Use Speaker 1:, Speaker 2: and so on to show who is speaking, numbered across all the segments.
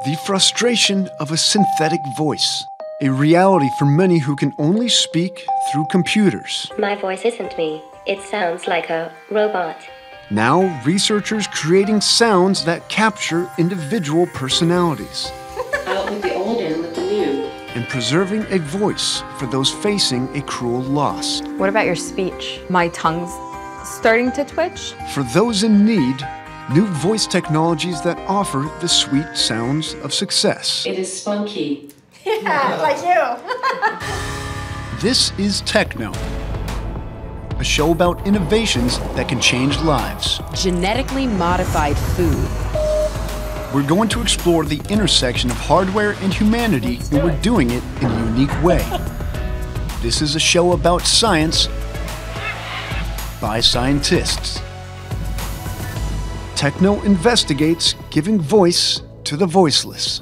Speaker 1: The frustration of a synthetic voice, a reality for many who can only speak through computers.
Speaker 2: My voice isn't me. It sounds like a robot.
Speaker 1: Now, researchers creating sounds that capture individual personalities.
Speaker 3: Out with the old in with the new.
Speaker 1: And preserving a voice for those facing a cruel loss.
Speaker 4: What about your speech? My tongue's starting to twitch.
Speaker 1: For those in need, new voice technologies that offer the sweet sounds of success.
Speaker 3: It is spunky.
Speaker 5: Yeah, like you.
Speaker 1: This is TechKnow, a show about innovations that can change lives.
Speaker 6: Genetically modified food.
Speaker 1: We're going to explore the intersection of hardware and humanity, and we're doing it in a unique way. This is a show about science by scientists. TechKnow investigates giving voice to the voiceless.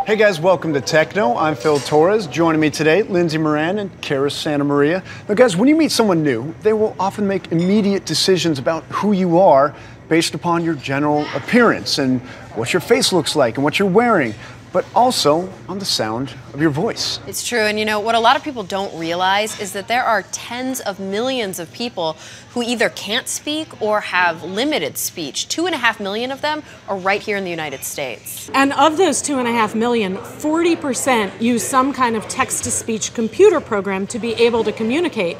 Speaker 1: Hey guys, welcome to TechKnow. I'm Phil Torres. Joining me today, Lindsay Moran and Kara Santa Maria. Now guys, when you meet someone new, they will often make immediate decisions about who you are based upon your general appearance and what your face looks like and what you're wearing, but also on the sound of your voice.
Speaker 7: It's true, and you know, what a lot of people don't realize is that there are tens of millions of people who either can't speak or have limited speech. 2.5 million of them are right here in the United States.
Speaker 8: And of those 2.5 million, 40% use some kind of text-to-speech computer program to be able to communicate.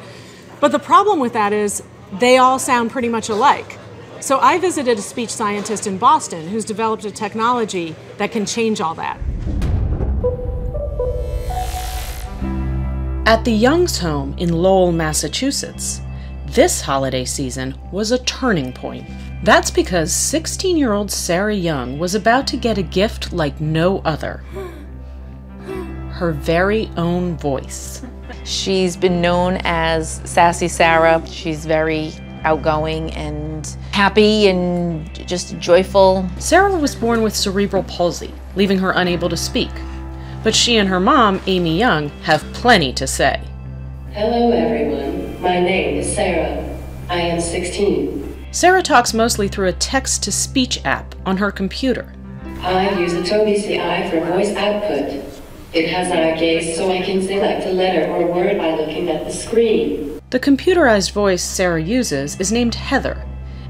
Speaker 8: But the problem with that is they all sound pretty much alike. So I visited a speech scientist in Boston who's developed a technology that can change all that.
Speaker 9: At the Young's home in Lowell, Massachusetts, this holiday season was a turning point. That's because 16-year-old Sarah Young was about to get a gift like no other. Her very own voice.
Speaker 6: She's been known as Sassy Sarah. She's very outgoing and happy and just joyful.
Speaker 9: Sarah was born with cerebral palsy, leaving her unable to speak. But she and her mom, Amy Young, have plenty to say.
Speaker 3: Hello everyone, my name is Sarah. I am 16.
Speaker 9: Sarah talks mostly through a text-to-speech app on her computer.
Speaker 3: I use a Tobii CI for voice output. It has eye gaze so I can select a letter or word by looking at the screen.
Speaker 9: The computerized voice Sarah uses is named Heather,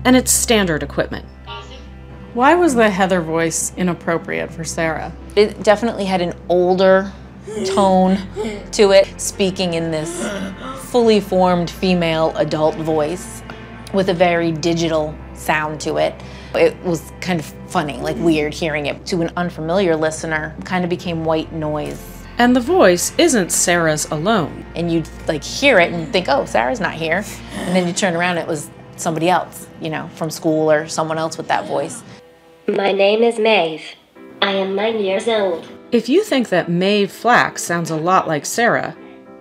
Speaker 9: and it's standard equipment.
Speaker 8: Why was the Heather voice inappropriate for Sarah?
Speaker 6: It definitely had an older tone to it, speaking in this fully formed female adult voice with a very digital sound to it. It was kind of funny, like weird hearing it. To an unfamiliar listener, it kind of became white noise.
Speaker 9: And the voice isn't Sarah's alone.
Speaker 6: And you'd like hear it and think, oh, Sarah's not here. And then you turn around, it was somebody else, you know, from school or someone else with that voice.
Speaker 2: My name is Maeve. I am 9 years old.
Speaker 9: If you think that Maeve Flack sounds a lot like Sarah,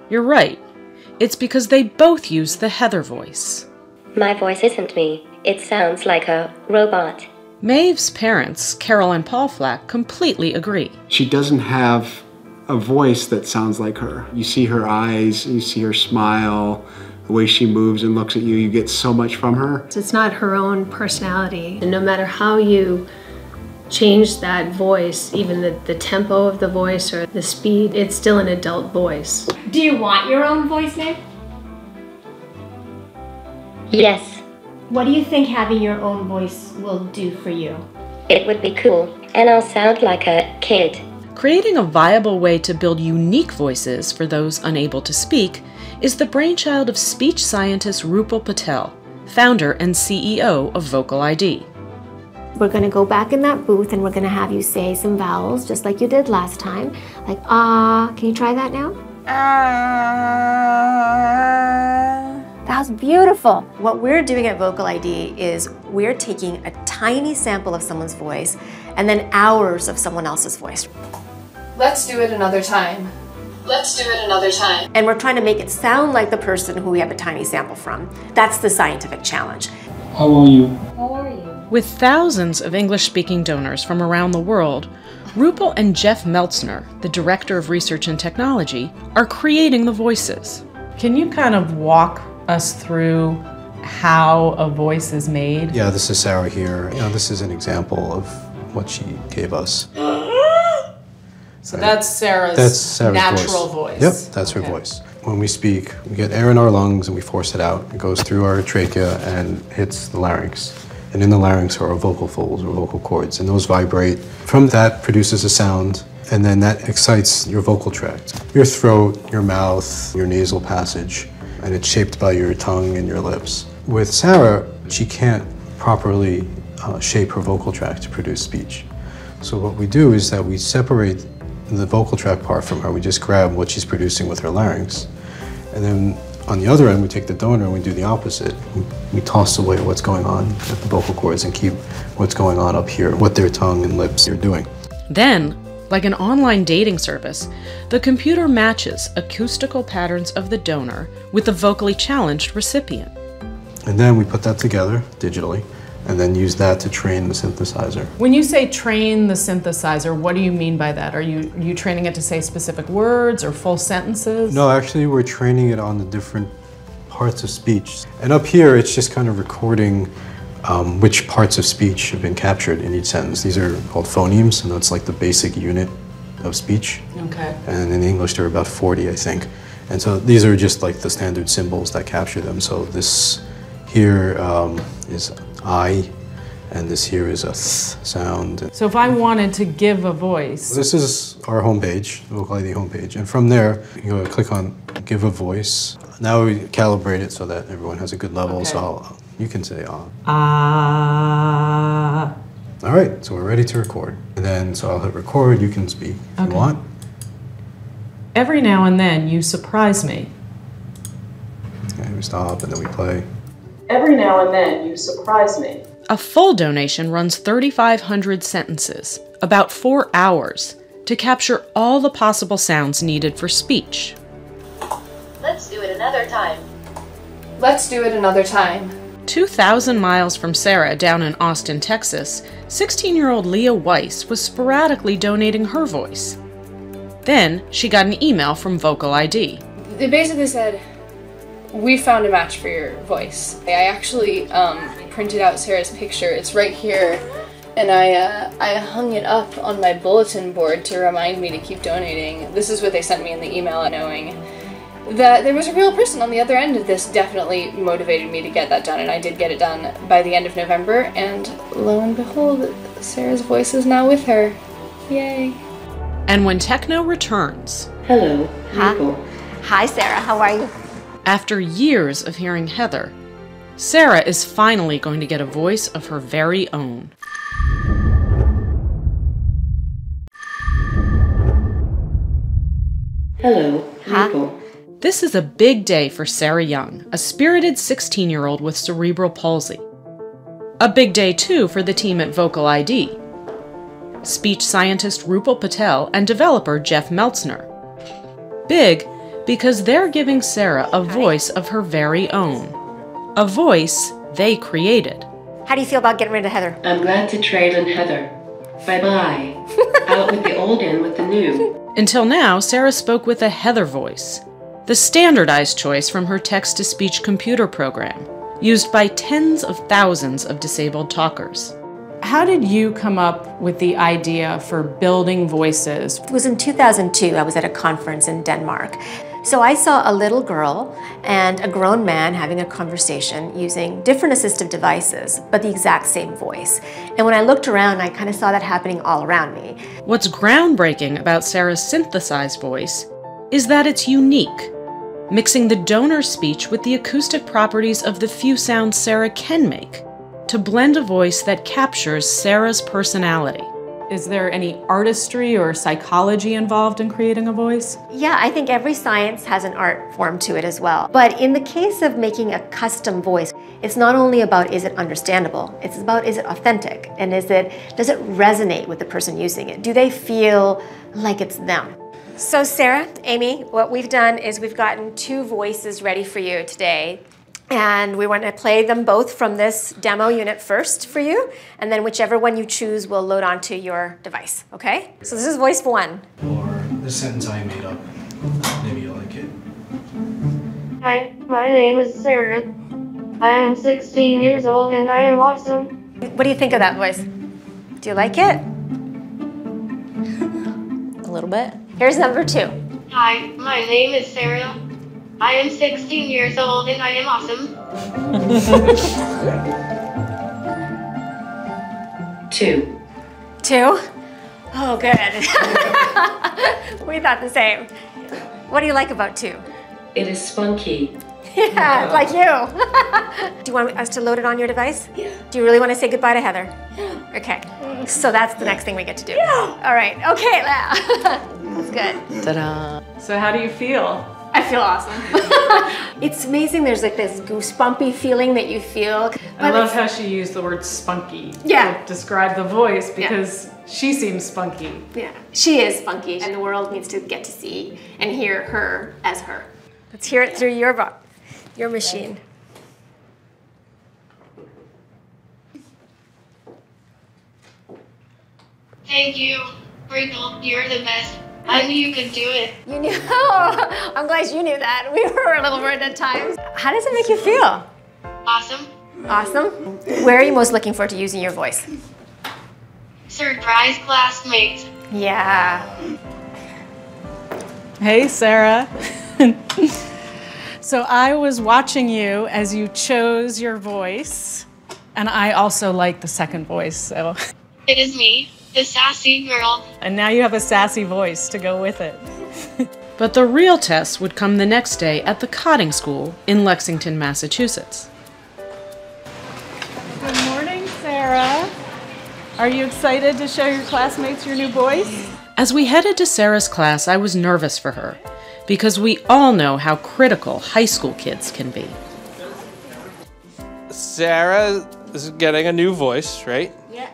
Speaker 9: you're right. It's because they both use the Heather voice.
Speaker 2: My voice isn't me. It sounds like a robot.
Speaker 9: Maeve's parents, Carol and Paul Flack, completely agree.
Speaker 10: She doesn't have a voice that sounds like her. You see her eyes, you see her smile, the way she moves and looks at you, you get so much from her.
Speaker 5: It's not her own personality. And no matter how you change that voice, even the tempo of the voice or the speed, it's still an adult voice.
Speaker 11: Do you want your own voice, Maeve?
Speaker 2: Yes.
Speaker 11: What do you think having your own voice will do for you?
Speaker 2: It would be cool, and I'll sound like a kid.
Speaker 9: Creating a viable way to build unique voices for those unable to speak is the brainchild of speech scientist Rupal Patel, founder and CEO of Vocal ID.
Speaker 12: We're going to go back in that booth and we're going to have you say some vowels just like you did last time. Like, ah, can you try that now? That was beautiful.
Speaker 13: What we're doing at Vocal ID is we're taking a tiny sample of someone's voice and then hours of someone else's voice.
Speaker 14: Let's do it another time. Let's do it another time.
Speaker 13: And we're trying to make it sound like the person who we have a tiny sample from. That's the scientific challenge.
Speaker 10: How are you?
Speaker 11: How are you?
Speaker 9: With thousands of English-speaking donors from around the world, Rupal and Jeff Meltzner, the Director of Research and Technology, are creating the voices.
Speaker 8: Can you kind of walk
Speaker 9: us through how a voice is made?
Speaker 15: Yeah, this is Sarah here. This is an example of what she gave us.
Speaker 9: So that's Sarah's natural voice.
Speaker 15: Yep, that's her voice. When we speak, we get air in our lungs and we force it out. It goes through our trachea and hits the larynx. And in the larynx are our vocal folds or vocal cords, and those vibrate. From that produces a sound, and then that excites your vocal tract. Your throat, your mouth, your nasal passage, and it's shaped by your tongue and your lips. With Sarah, she can't properly shape her vocal tract to produce speech. So what we do is that we separate the vocal tract part from her. We just grab what she's producing with her larynx. And then on the other end, we take the donor and we do the opposite. We toss away what's going on at the vocal cords and keep what's going on up here, what their tongue and lips are doing.
Speaker 9: Then, like an online dating service, the computer matches acoustical patterns of the donor with the vocally challenged recipient.
Speaker 15: And then we put that together digitally and then use that to train the synthesizer.
Speaker 9: When you say train the synthesizer, what do you mean by that? Are you training it to say specific words or full sentences?
Speaker 15: No, actually we're training it on the different parts of speech. And up here, it's just kind of recording which parts of speech have been captured in each sentence. These are called phonemes, and that's like the basic unit of speech.
Speaker 9: Okay.
Speaker 15: And in English, there are about 40, I think. And so these are just like the standard symbols that capture them. So this here is I, and this here is a th sound.
Speaker 9: So if I wanted to give a voice.
Speaker 15: This is our homepage, the Vocal ID homepage, and from there, you go click on Give a Voice. Now we calibrate it so that everyone has a good level,
Speaker 9: Okay.
Speaker 15: so you can say
Speaker 9: Ah.
Speaker 15: All right, so we're ready to record. And then, so I'll hit record, you can speak if you want.
Speaker 9: Every now and then, you surprise me.
Speaker 15: Okay, we stop and then we play.
Speaker 9: Every now and then, you surprise me. A full donation runs 3,500 sentences, about 4 hours, to capture all the possible sounds needed for speech.
Speaker 14: Let's do it another time. Let's do it another time.
Speaker 9: 2,000 miles from Sarah down in Austin, Texas, 16-year-old Leah Weiss was sporadically donating her voice. Then she got an email from Vocal ID.
Speaker 14: They basically said, "We found a match for your voice." I actually printed out Sarah's picture. It's right here, and I hung it up on my bulletin board to remind me to keep donating. This is what they sent me in the email, knowing that there was a real person on the other end of this. Definitely motivated me to get that done, and I did get it done by the end of November, and lo and behold, Sarah's voice is now with her. Yay.
Speaker 9: And when TechKnow returns...
Speaker 13: Hello, Michael. Hi, Sarah. How are you?
Speaker 9: After years of hearing Heather, Sarah is finally going to get a voice of her very own.
Speaker 3: Hello, Michael.
Speaker 9: This is a big day for Sarah Young, a spirited 16-year-old with cerebral palsy. A big day, too, for the team at Vocal ID. Speech scientist Rupal Patel and developer Jeff Meltzner. Big because they're giving Sarah a voice of her very own. A voice they created.
Speaker 13: How do you feel about getting rid of Heather?
Speaker 3: I'm glad to trade in Heather. Bye-bye. Out with the old in with the new.
Speaker 9: Until now, Sarah spoke with a Heather voice, the standardized choice from her text-to-speech computer program, used by tens of thousands of disabled talkers. How did you come up with the idea for building voices?
Speaker 13: It was in 2002. I was at a conference in Denmark. So I saw a little girl and a grown man having a conversation using different assistive devices, but the exact same voice. And when I looked around, I kind of saw that happening all around me.
Speaker 9: What's groundbreaking about Sarah's synthesized voice is that it's unique, mixing the donor speech with the acoustic properties of the few sounds Sarah can make, to blend a voice that captures Sarah's personality. Is there any artistry or psychology involved in creating a voice?
Speaker 13: Yeah, I think every science has an art form to it as well. But in the case of making a custom voice, it's not only about is it understandable, it's about is it authentic, and does it resonate with the person using it? Do they feel like it's them? So Sarah, Amy, what we've done is we've gotten 2 voices ready for you today. And we want to play them both from this demo unit first for you, and then whichever one you choose will load onto your device, okay? So this is voice 1.
Speaker 15: Or the sentence I made up. Maybe you'll like it.
Speaker 11: Hi, my name is Sarah. I am 16 years old and I am awesome.
Speaker 13: What do you think of that voice? Do you like it?
Speaker 6: A little bit.
Speaker 13: Here's number 2.
Speaker 11: Hi, my name is Sarah. I am 16 years old and I am awesome.
Speaker 3: 2.
Speaker 13: 2? Oh, good. We thought the same. What do you like about 2?
Speaker 3: It is spunky.
Speaker 13: Yeah, like you. Do you want us to load it on your device?
Speaker 3: Yeah.
Speaker 13: Do you really want to say goodbye to Heather?
Speaker 3: Yeah.
Speaker 13: Okay. So that's the next thing we get to do. Yeah. All right. Okay. That's good.
Speaker 6: Ta-da.
Speaker 8: So how do you feel?
Speaker 13: I feel awesome. It's amazing. There's like this goosebumpy feeling that you feel.
Speaker 8: I love how she used the word spunky
Speaker 13: Yeah.
Speaker 8: to describe the voice because she seems spunky.
Speaker 13: Yeah. She is funky and the world needs to get to see and hear her as her. Let's hear it through your machine.
Speaker 11: Thank you, Rachel. You're the best. I knew you could do it.
Speaker 13: You knew? Oh, I'm glad you knew that. We were a little worried at times. How does it make you feel?
Speaker 11: Awesome.
Speaker 13: Awesome. Where are you most looking forward to using your voice?
Speaker 11: Surprise classmates.
Speaker 13: Yeah.
Speaker 8: Hey, Sarah. So I was watching you as you chose your voice, and I also like the second voice, so.
Speaker 11: It is me, the sassy girl.
Speaker 8: And now you have a sassy voice to go with it.
Speaker 9: But the real test would come the next day at the Cotting School in Lexington, Massachusetts.
Speaker 8: Good morning, Sarah. Are you excited to show your classmates your new voice?
Speaker 9: As we headed to Sarah's class, I was nervous for her, because we all know how critical high school kids can be.
Speaker 16: Sarah is getting a new voice, right?
Speaker 11: Yeah.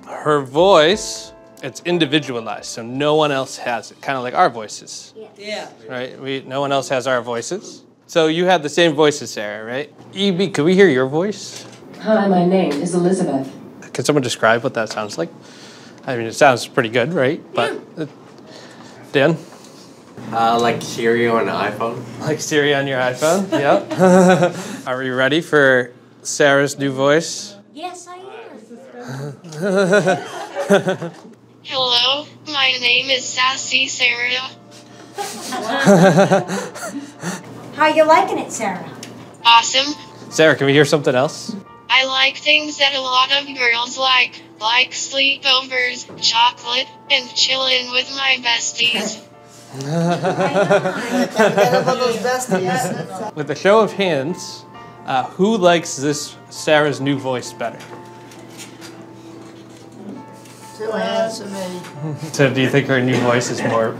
Speaker 16: Her voice, it's individualized, so no one else has it, kind of like our voices.
Speaker 11: Yeah.
Speaker 16: Right? No one else has our voices. So you have the same voice as Sarah, right? EB, could we hear your voice?
Speaker 3: Hi, my name is Elizabeth.
Speaker 16: Can someone describe what that sounds like? I mean, it sounds pretty good, right? But Dan?
Speaker 17: Like Siri on an iPhone.
Speaker 16: Like Siri on your iPhone? Yep. Are we ready for Sarah's new voice?
Speaker 11: Yes, I am. Hello, my name is Sassy Sarah.
Speaker 18: How you liking it, Sarah?
Speaker 11: Awesome.
Speaker 16: Sarah, can we hear something else?
Speaker 11: I like things that a lot of girls like sleepovers, chocolate, and chilling with my besties.
Speaker 16: With a show of hands, who likes this Sarah's new voice better?
Speaker 18: 2 hands to me.
Speaker 16: So do you think her new voice is more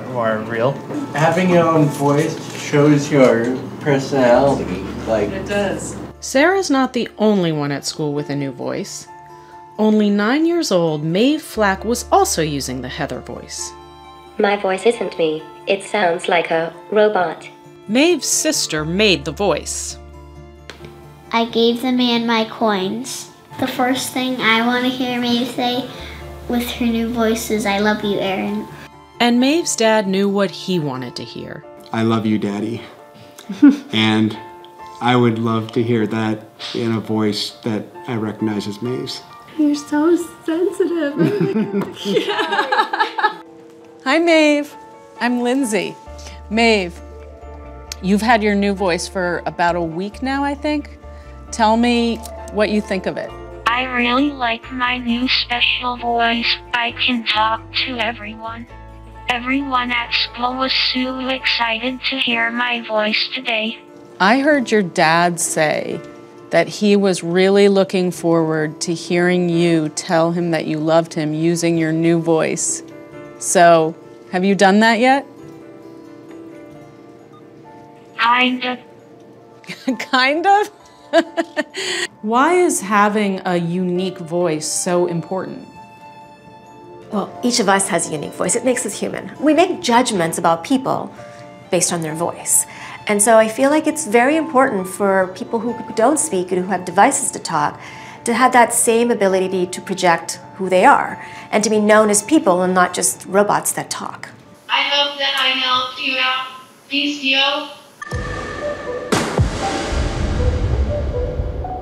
Speaker 16: real?
Speaker 17: Having your own voice shows your personality. Like
Speaker 8: It does.
Speaker 9: Sarah's not the only one at school with a new voice. Only 9 years old, Maeve Flack was also using the Heather voice.
Speaker 2: My voice isn't me. It sounds like a robot.
Speaker 9: Maeve's sister made the voice.
Speaker 19: I gave the man my coins. The first thing I want to hear Maeve say with her new voice is, "I love you, Aaron."
Speaker 9: And Maeve's dad knew what he wanted to hear.
Speaker 10: I love you, Daddy. And I would love to hear that in a voice that I recognize as Maeve's.
Speaker 19: You're so sensitive.
Speaker 8: Hi, Maeve. I'm Lindsay. Maeve, you've had your new voice for about a week now, I think. Tell me what you think of it.
Speaker 20: I really like my new special voice. I can talk to everyone. Everyone at school was so excited to hear my voice today.
Speaker 8: I heard your dad say that he was really looking forward to hearing you tell him that you loved him using your new voice. So, have you done that yet?
Speaker 20: Kind of.
Speaker 8: Kind of? Why is having a unique voice so important?
Speaker 13: Well, each of us has a unique voice. It makes us human. We make judgments about people based on their voice. And so I feel like it's very important for people who don't speak and who have devices to talk to have that same ability to project who they are and to be known as people and not just robots that talk.
Speaker 11: I hope that I helped you out. Peace, yo.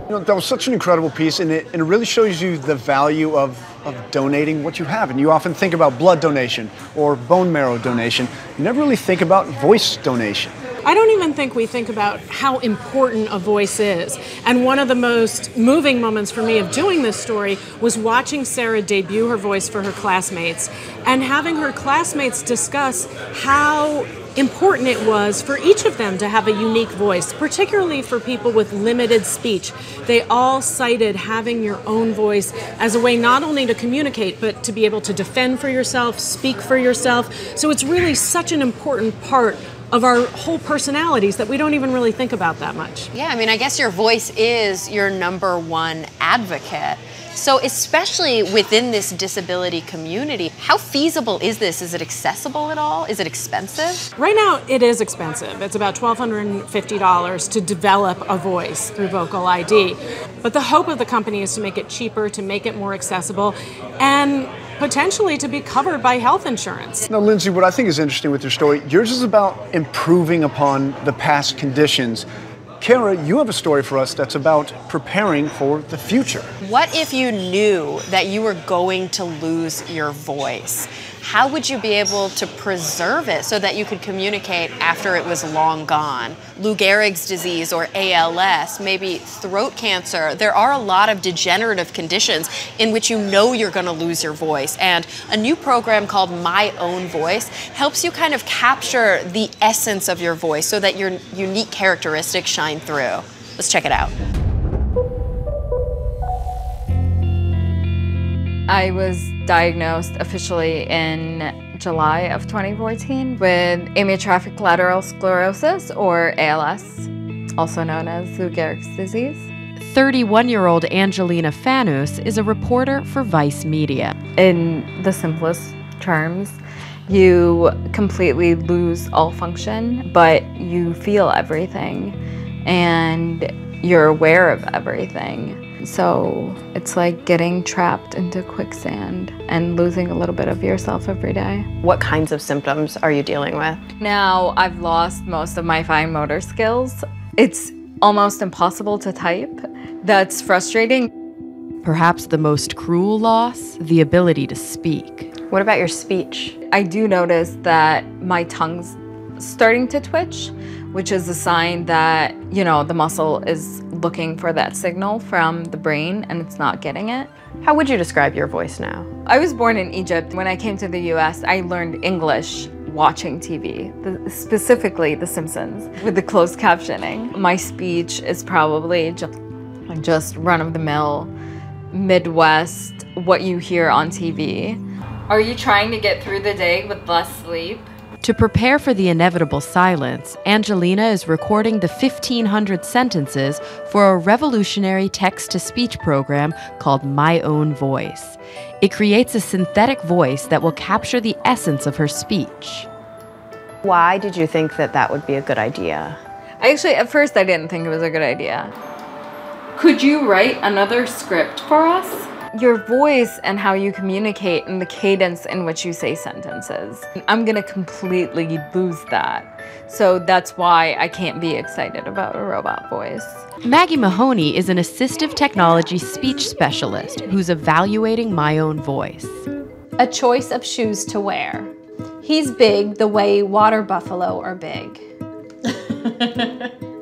Speaker 1: You know, that was such an incredible piece, and it really shows you the value of donating what you have. And you often think about blood donation or bone marrow donation. You never really think about voice donation.
Speaker 8: I don't even think we think about how important a voice is. And one of the most moving moments for me of doing this story was watching Sarah debut her voice for her classmates and having her classmates discuss how important it was for each of them to have a unique voice, particularly for people with limited speech. They all cited having your own voice as a way not only to communicate, but to be able to defend for yourself, speak for yourself. So it's really such an important part of our whole personalities that we don't even really think about that much.
Speaker 7: Yeah, I mean, I guess your voice is your #1 advocate. So especially within this disability community, how feasible is this? Is it accessible at all? Is it expensive?
Speaker 8: Right now, it is expensive. It's about $1,250 to develop a voice through Vocal ID. But the hope of the company is to make it cheaper, to make it more accessible, and potentially to be covered by health insurance.
Speaker 1: Now, Lindsay, what I think is interesting with your story, yours is about improving upon the past conditions. Kara, you have a story for us that's about preparing for the future.
Speaker 7: What if you knew that you were going to lose your voice? How would you be able to preserve it so that you could communicate after it was long gone? Lou Gehrig's disease or ALS, maybe throat cancer. There are a lot of degenerative conditions in which you know you're going to lose your voice. And a new program called My Own Voice helps you kind of capture the essence of your voice so that your unique characteristics shine through. Let's check it out.
Speaker 4: I was diagnosed officially in July of 2014 with amyotrophic lateral sclerosis, or ALS, also known as Lou Gehrig's disease.
Speaker 9: 31-year-old Angelina Fanus is a reporter for Vice Media.
Speaker 4: In the simplest terms, you completely lose all function, but you feel everything, and you're aware of everything. So it's like getting trapped into quicksand and losing a little bit of yourself every day.
Speaker 7: What kinds of symptoms are you dealing with?
Speaker 4: Now I've lost most of my fine motor skills. It's almost impossible to type. That's frustrating.
Speaker 9: Perhaps the most cruel loss, the ability to speak.
Speaker 7: What about your speech?
Speaker 4: I do notice that my tongue's starting to twitch, which is a sign that, you know, the muscle is looking for that signal from the brain and it's not getting it.
Speaker 7: How would you describe your voice now?
Speaker 4: I was born in Egypt. When I came to the US, I learned English watching TV, specifically The Simpsons, with the closed captioning. My speech is probably just run-of-the-mill, Midwest, what you hear on TV. Are you trying to get through the day with less sleep?
Speaker 9: To prepare for the inevitable silence, Angelina is recording the 1,500 sentences for a revolutionary text-to-speech program called My Own Voice. It creates a synthetic voice that will capture the essence of her speech.
Speaker 7: Why did you think that that would be a good idea?
Speaker 4: Actually, at first I didn't think it was a good idea. Could you write another script for us? Your voice and how you communicate and the cadence in which you say sentences. I'm gonna completely lose that. So that's why I can't be excited about a robot voice.
Speaker 9: Maggie Mahoney is an assistive technology speech specialist who's evaluating My Own Voice.
Speaker 21: A choice of shoes to wear. He's big the way water buffalo are big.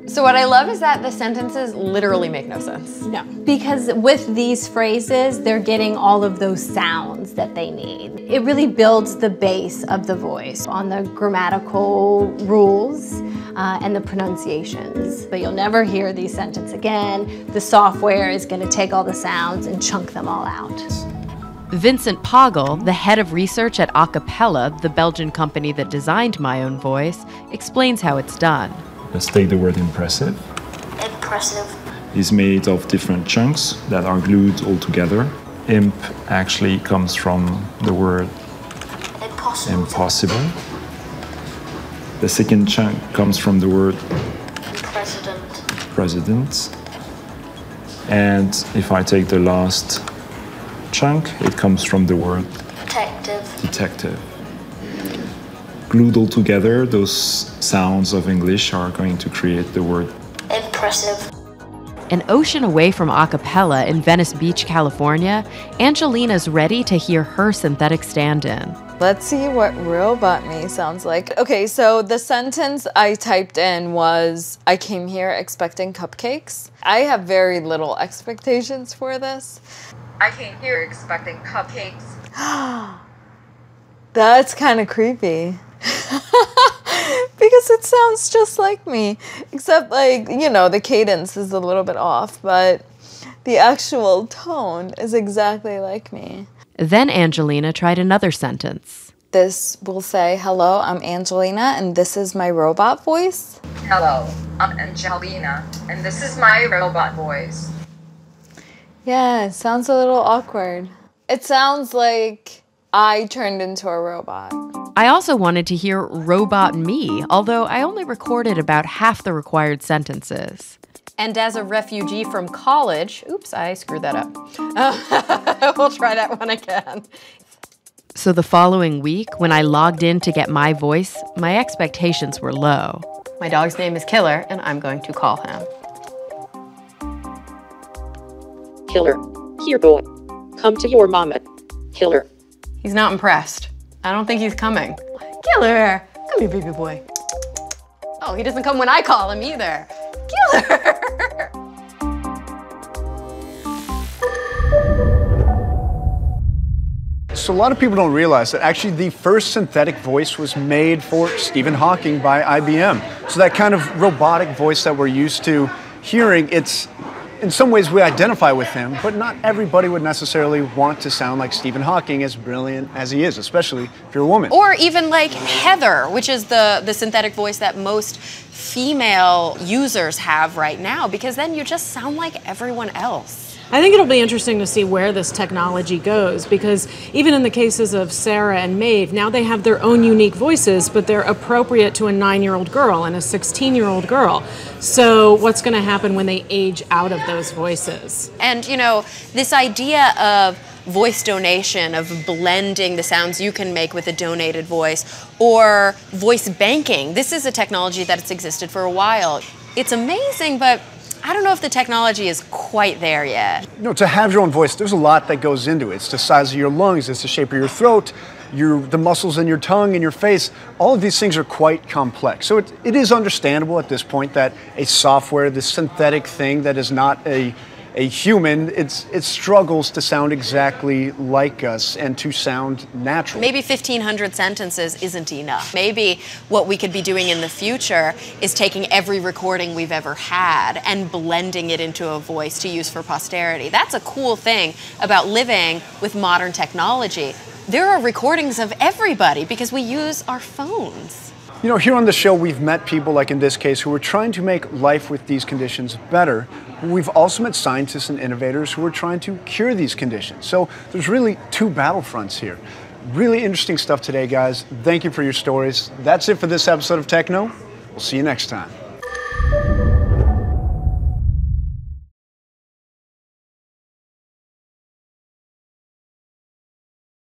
Speaker 7: So what I love is that the sentences literally make no sense.
Speaker 21: No. Because with these phrases, they're getting all of those sounds that they need. It really builds the base of the voice on the grammatical rules and the pronunciations. But you'll never hear these sentences again. The software is going to take all the sounds and chunk them all out.
Speaker 9: Vincent Poggle, the head of research at Acapella, the Belgian company that designed My Own Voice, explains how it's done.
Speaker 22: Let's take the word impressive.
Speaker 19: Impressive.
Speaker 22: It's made of different chunks that are glued all together. Imp actually comes from the word impossible. The second chunk comes from the word president. And if I take the last chunk, it comes from the word detective. Glued all together, those sounds of English are going to create the word
Speaker 19: impressive.
Speaker 9: An ocean away from a cappella in Venice Beach, California, Angelina's ready to hear her synthetic stand-in.
Speaker 4: Let's see what robot me sounds like. Okay, so the sentence I typed in was, I came here expecting cupcakes. I have very little expectations for this. I came here expecting cupcakes. That's kind of creepy. Because it sounds just like me. Except, like, you know, the cadence is a little bit off, but the actual tone is exactly like me.
Speaker 9: Then Angelina tried another sentence.
Speaker 4: This will say, hello, I'm Angelina, and this is my robot voice. Hello, I'm Angelina, and this is my robot voice. Yeah, it sounds a little awkward. It sounds like I turned into a robot.
Speaker 9: I also wanted to hear robot me, although I only recorded about half the required sentences.
Speaker 7: And as a refugee from college, oops, I screwed that up. We'll try that one again.
Speaker 9: So the following week, when I logged in to get my voice, my expectations were low.
Speaker 7: My dog's name is Killer, and I'm going to call him.
Speaker 5: Killer, here boy. Come to your mama. Killer.
Speaker 7: He's not impressed. I don't think he's coming. Killer, come here, baby boy. Oh, he doesn't come when I call him either. Killer!
Speaker 1: So a lot of people don't realize that actually the first synthetic voice was made for Stephen Hawking by IBM. So that kind of robotic voice that we're used to hearing, it's in some ways we identify with him, but not everybody would necessarily want to sound like Stephen Hawking, as brilliant as he is, especially if you're a woman.
Speaker 7: Or even like Heather, which is the synthetic voice that most female users have right now, because then you just sound like everyone else.
Speaker 8: I think it'll be interesting to see where this technology goes, because even in the cases of Sarah and Maeve, now they have their own unique voices, but they're appropriate to a 9-year-old girl and a 16-year-old girl. So what's going to happen when they age out of those voices?
Speaker 7: And, you know, this idea of voice donation, of blending the sounds you can make with a donated voice, or voice banking, this is a technology that's existed for a while. It's amazing, but I don't know if the technology is quite there yet.
Speaker 1: You know, to have your own voice, there's a lot that goes into it. It's the size of your lungs, it's the shape of your throat, the muscles in your tongue and your face. All of these things are quite complex. So it is understandable at this point that a software, this synthetic thing that is not a human, it struggles to sound exactly like us and to sound natural.
Speaker 7: Maybe 1,500 sentences isn't enough. Maybe what we could be doing in the future is taking every recording we've ever had and blending it into a voice to use for posterity. That's a cool thing about living with modern technology. There are recordings of everybody because we use our phones.
Speaker 1: You know, here on the show, we've met people, like in this case, who are trying to make life with these conditions better. We've also met scientists and innovators who are trying to cure these conditions. So there's really two battlefronts here. Really interesting stuff today, guys. Thank you for your stories. That's it for this episode of TechKnow. We'll see you next time.